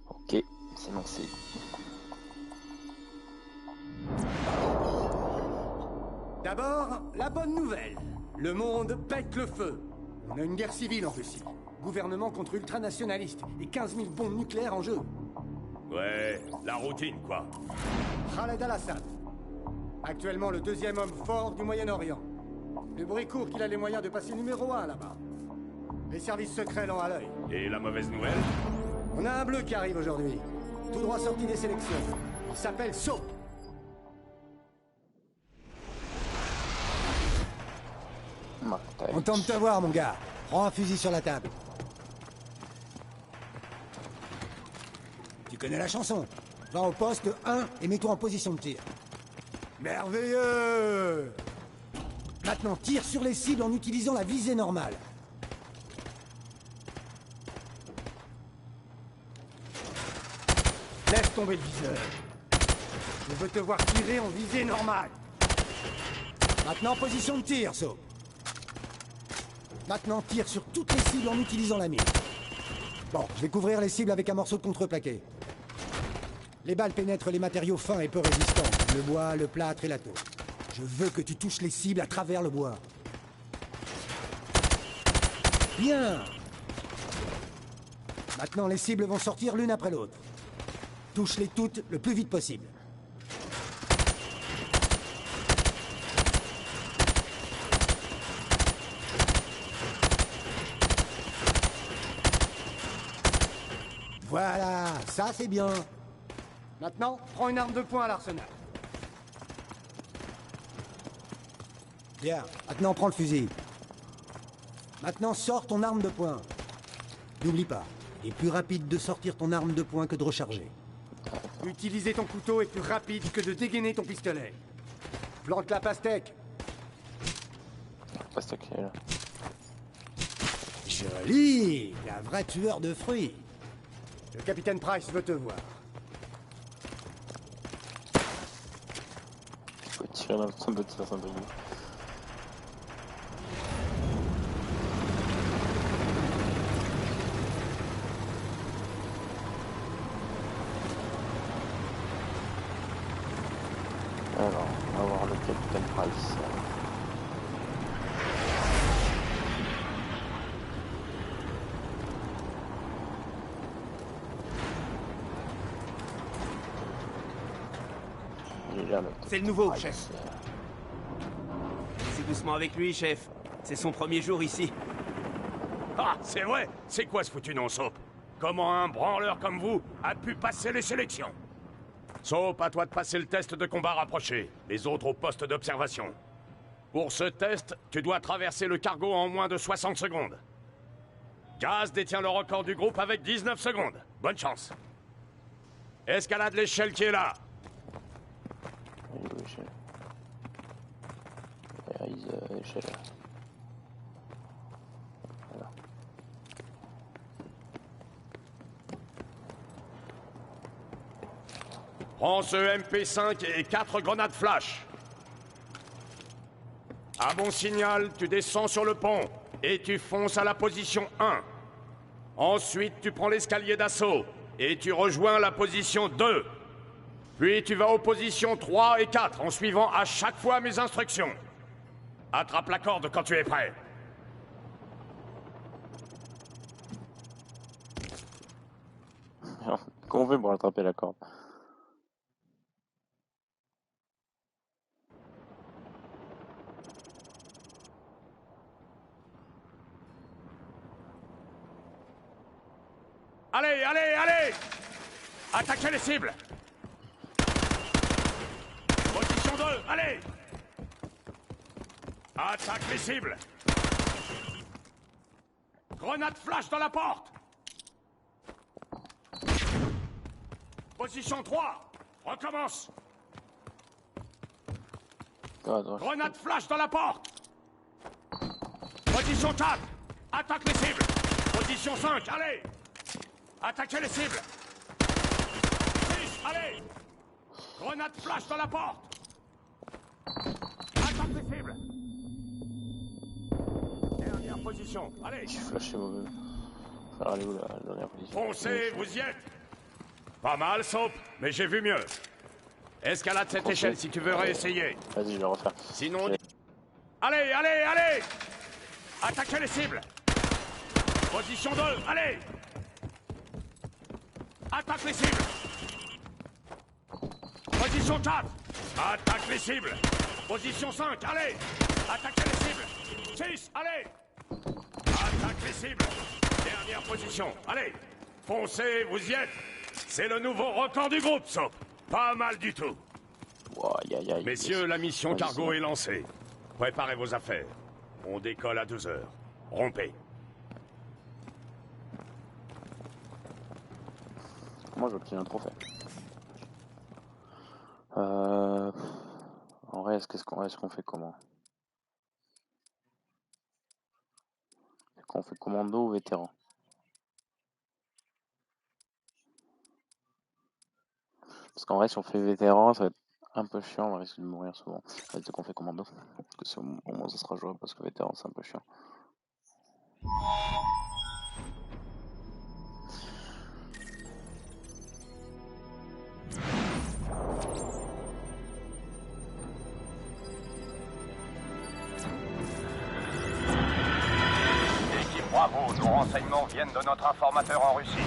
Ok, c'est lancé. D'abord, la bonne nouvelle. Le monde pète le feu. On a une guerre civile en Russie. Gouvernement contre ultranationalistes et 15 000 bombes nucléaires en jeu. Ouais, la routine, quoi. Khaled al-Assad. Actuellement le deuxième homme fort du Moyen-Orient. Le bruit court qu'il a les moyens de passer numéro 1 là-bas. Les services secrets l'ont à l'œil. Et la mauvaise nouvelle? On a un bleu qui arrive aujourd'hui. Tout droit sorti des sélections. Il s'appelle Soap. Content de te voir, mon gars. Prends un fusil sur la table. Tu connais la chanson. Va au poste 1 et mets-toi en position de tir. Merveilleux! Maintenant, tire sur les cibles en utilisant la visée normale. Laisse tomber le viseur. Je veux te voir tirer en visée normale. Maintenant, position de tir, Soap. Maintenant, tire sur toutes les cibles en utilisant la mine. Bon, je vais couvrir les cibles avec un morceau de contreplaqué. Les balles pénètrent les matériaux fins et peu résistants. Le bois, le plâtre et la tôle. Je veux que tu touches les cibles à travers le bois. Bien! Maintenant, les cibles vont sortir l'une après l'autre. Touche-les toutes le plus vite possible. Voilà, ça c'est bien. Maintenant, prends une arme de poing à l'arsenal. Bien, maintenant prends le fusil. Maintenant sors ton arme de poing. N'oublie pas, il est plus rapide de sortir ton arme de poing que de recharger. Utiliser ton couteau est plus rapide que de dégainer ton pistolet. Plante la pastèque. La pastèque est là. Joli, un vrai tueur de fruits. Le capitaine Price veut te voir. Je peux tirer dans le son de tir, c'est un peu mieux. Alors, on va voir le capitaine Price. C'est le nouveau, chef. C'est doucement avec lui, chef. C'est son premier jour ici. Ah, c'est vrai? C'est quoi ce foutu nom, Soap? Comment un branleur comme vous a pu passer les sélections? Soap, à toi de passer le test de combat rapproché. Les autres au poste d'observation. Pour ce test, tu dois traverser le cargo en moins de 60 secondes. Jazz détient le record du groupe avec 19 secondes. Bonne chance. Escalade l'échelle qui est là. Échelle. Voilà. Prends ce MP5 et 4 grenades flash. À bon signal, tu descends sur le pont et tu fonces à la position 1. Ensuite, tu prends l'escalier d'assaut et tu rejoins la position 2. Puis tu vas aux positions 3 et 4 en suivant à chaque fois mes instructions. Attrape la corde quand tu es prêt. Comment on fait pour attraper la corde? Allez, allez, allez! Attaquez les cibles! Position 2, allez! Attaque les cibles! Grenade flash dans la porte! Position 3, recommence! Grenade flash dans la porte! Position 4, attaque les cibles! Position 5, allez! Attaquez les cibles! 6, allez! Grenade flash dans la porte! Attaque les cibles! Dernière position, allez! J'ai flashé mauvais. Ça va aller où la dernière position? Foncez, vous y êtes. Pas mal, Soap, mais j'ai vu mieux. Escalade cette échelle si tu veux réessayer. Vas-y, je vais refaire. Sinon... Allez, allez, allez! Attaquez les cibles! Position 2, allez! Attaque les cibles! Position 4! Attaque les cibles! Position 5, allez! Attaquez les cibles! 6, allez! Attaque les cibles! Dernière position, allez! Foncez, vous y êtes! C'est le nouveau record du groupe, Soap! Pas mal du tout! Wow, aïe, aïe, aïe. Messieurs, la mission Vas-y, cargo c'est est lancée. Préparez vos affaires. On décolle à 2 heures. Rompez. Moi, j'obtiens un trophée. En vrai, est-ce qu'on fait comment? Est-ce qu'on fait commando ou vétéran? Parce qu'en vrai, si on fait vétéran, ça va être un peu chiant, on va risquer de mourir souvent. Est-ce qu'on fait commando? Parce que c'est au moins ça sera jouable, parce que vétéran, c'est un peu chiant. Équipe Bravo, nos renseignements viennent de notre informateur en Russie.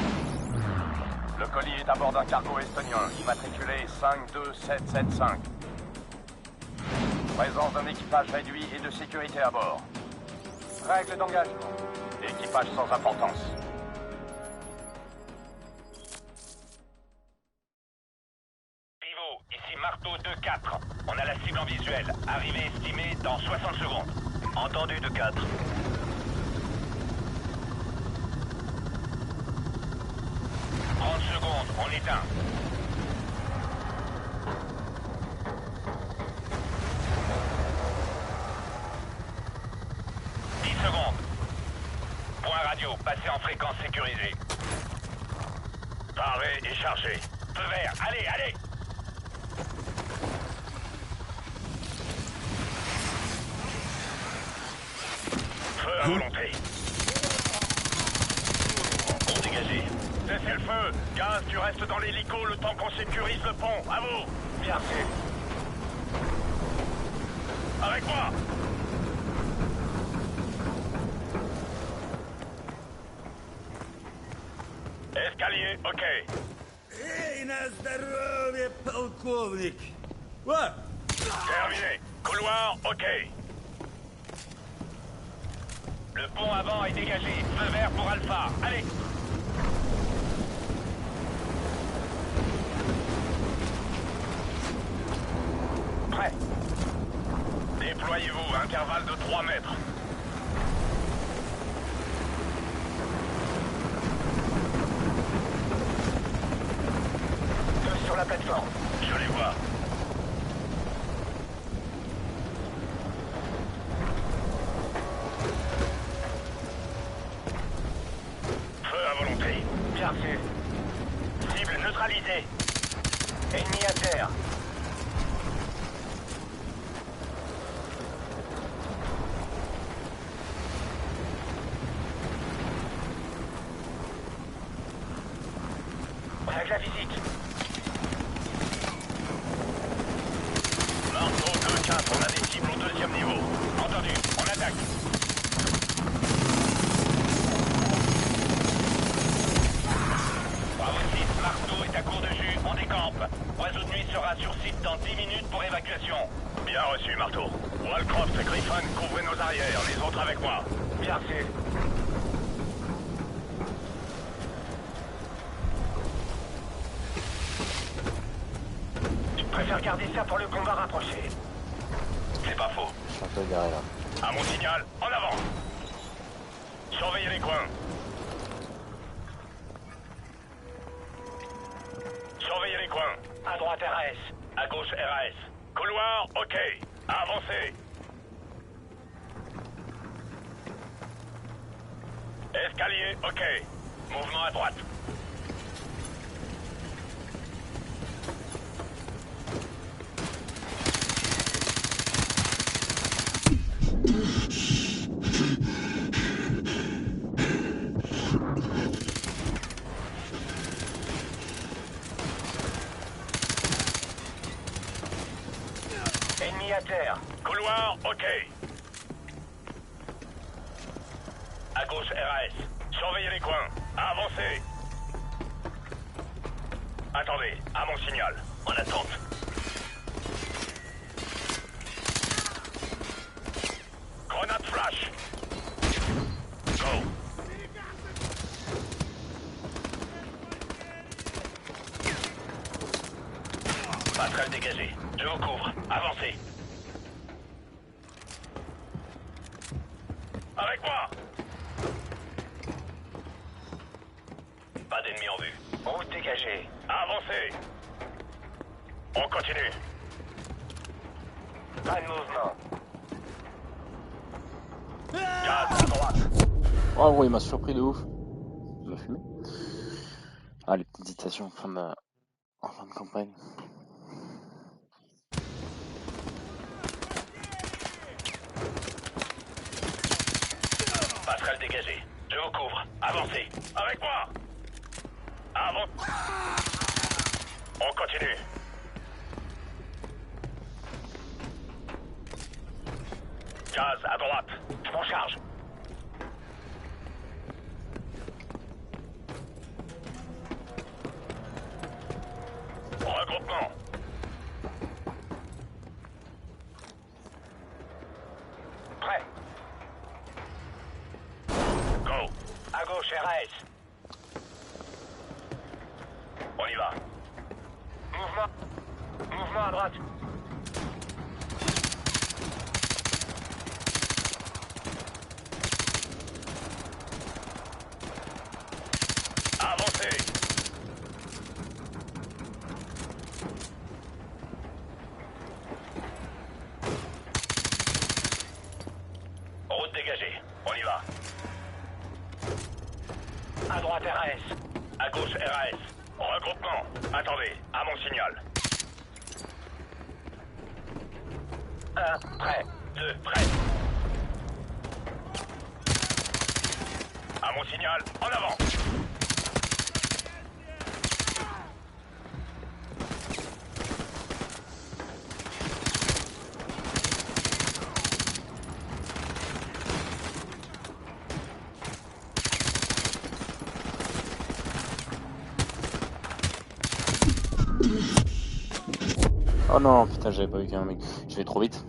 Le colis est à bord d'un cargo estonien, immatriculé 52775. Présence d'un équipage réduit et de sécurité à bord. Règle d'engagement. Équipage sans importance. Pivot, ici Marteau 2-4. On a la cible en visuel. Arrivée estimée dans 60 secondes. Entendu 2-4. 30 secondes, on éteint. Secondes. Point radio, passez en fréquence sécurisée. Paré et chargé. Feu vert, allez, allez! Feu à volonté. Pont dégagé. Cessez le feu. Gaz, tu restes dans l'hélico le temps qu'on sécurise le pont. À vous. Merci. Avec moi. Escalier, ok. Эй, на здоровье, полковник! Вот! Terminé. Couloir, ok. Le pont avant est dégagé. Feu vert pour Alpha. Allez. Prêt. Déployez-vous. Intervalle de 3 mètres. Sur la plateforme. Je les vois. Feu à volonté. Bien reçu. Cible neutralisée. Ennemi à terre. Avec la visite. Marteau 2-4, on a des cibles au 2e niveau. Entendu, on attaque. Bravo 6, Marteau est à court de jus, on décampe. Oiseau de nuit sera sur site dans 10 minutes pour évacuation. Bien reçu, Marteau. Wallcroft et Griffin, couvrez nos arrières, les autres avec moi. Bien reçu. Je préfère garder ça pour le combat rapproché. C'est pas faux. Je suis un peu garé là. À mon signal, en avant. Surveillez les coins. Surveillez les coins. À droite RAS. À gauche RAS. Couloir, ok. Avancez. Escalier, ok. Mouvement à droite. valoir, ok. À gauche, RAS. Surveillez les coins. Avancez. Attendez, à mon signal. En attente. Grenade flash. Go. Passerelle dégagée. Je vous couvre. Avancez. Avec moi. Pas d'ennemis en vue. Route dégagée. Avancez. On continue. Pas de mouvement. Gaz à droite. Oh, ouais, il m'a surpris de ouf. Il m'a fumé. Ah, les petites hésitations en fin de campagne. Passerelle dégagée. Je vous couvre. Avancez. Avec moi. Avance. On continue. Gaz à droite. Je m'en charge. Regroupement. Prêt. Go. À gauche, RAS. On y va. Mouvement. Mouvement à droite. Avancez. Route dégagée. On y va. À droite, RAS. À gauche, RAS. Regroupement. Attendez, à mon signal. 1, prêt. 2, prêt. À mon signal, en avant. Oh non, putain, j'avais pas vu qu'il y avait un mec. Je vais trop vite.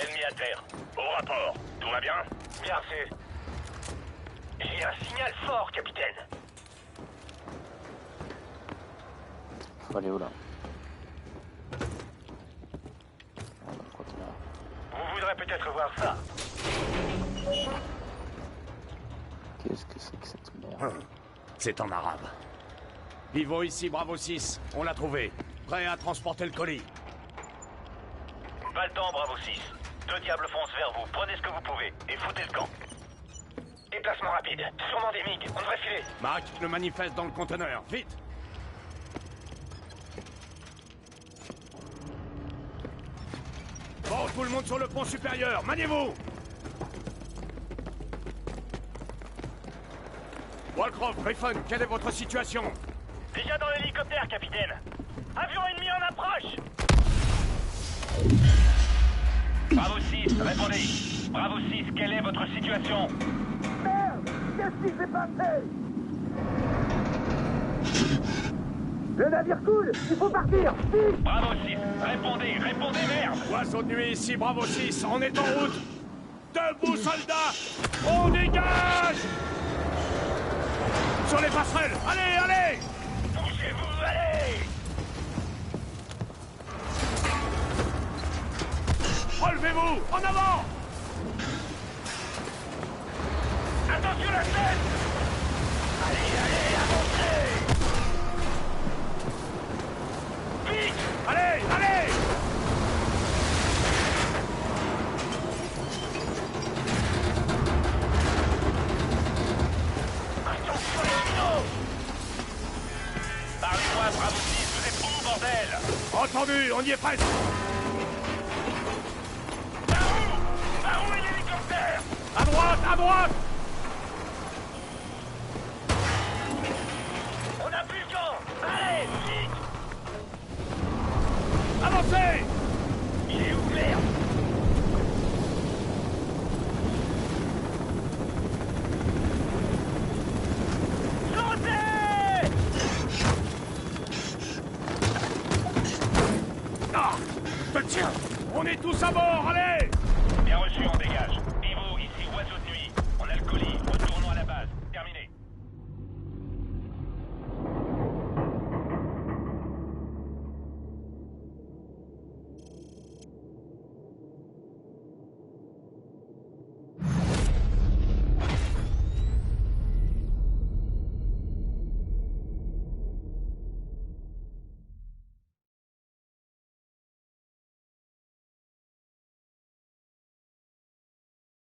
Ennemi à terre. Au rapport. Tout va bien? Bien reçu. J'ai un signal fort, capitaine. Faut aller où là? On va continuer. Vous voudrez peut-être voir ça. Qu'est-ce que c'est que cette merde? C'est en arabe. Vivo ici, Bravo 6. On l'a trouvé. Prêt à transporter le colis. Pas le temps, Bravo 6. 2 diables foncent vers vous. Prenez ce que vous pouvez et foutez le camp. Déplacement rapide. Sûrement des MiG. On devrait filer. Marc, le manifeste dans le conteneur. Vite! Bon, tout le monde sur le pont supérieur. Maniez-vous! Walcroft, Griffon, quelle est votre situation? Déjà dans l'hélicoptère, capitaine. Avion ennemi en approche. Bravo 6, répondez. Bravo 6, quelle est votre situation? Merde! Qu'est-ce qui s'est passé? Le navire coule. Il faut partir. Vite. Bravo 6, répondez, merde! Oiseau de nuit ici, Bravo 6, on est en route! Debout, soldats! On dégage! Sur les passerelles! Allez! Bougez-vous, allez! Relevez-vous! En avant! Attention la tête! Allez, avancez! Vite! Allez! Attention les minots! Parlez-moi, Bravo 6, vous êtes où, bordel? Entendu, on y est presque! Par où est l'hélicoptère? À droite! On n'a plus le temps! Allez, vite! Avancez! Il est où, merde? Sautez! Ah! Je te tiens! On est tous à bord, allez! Bien reçu, on dégage.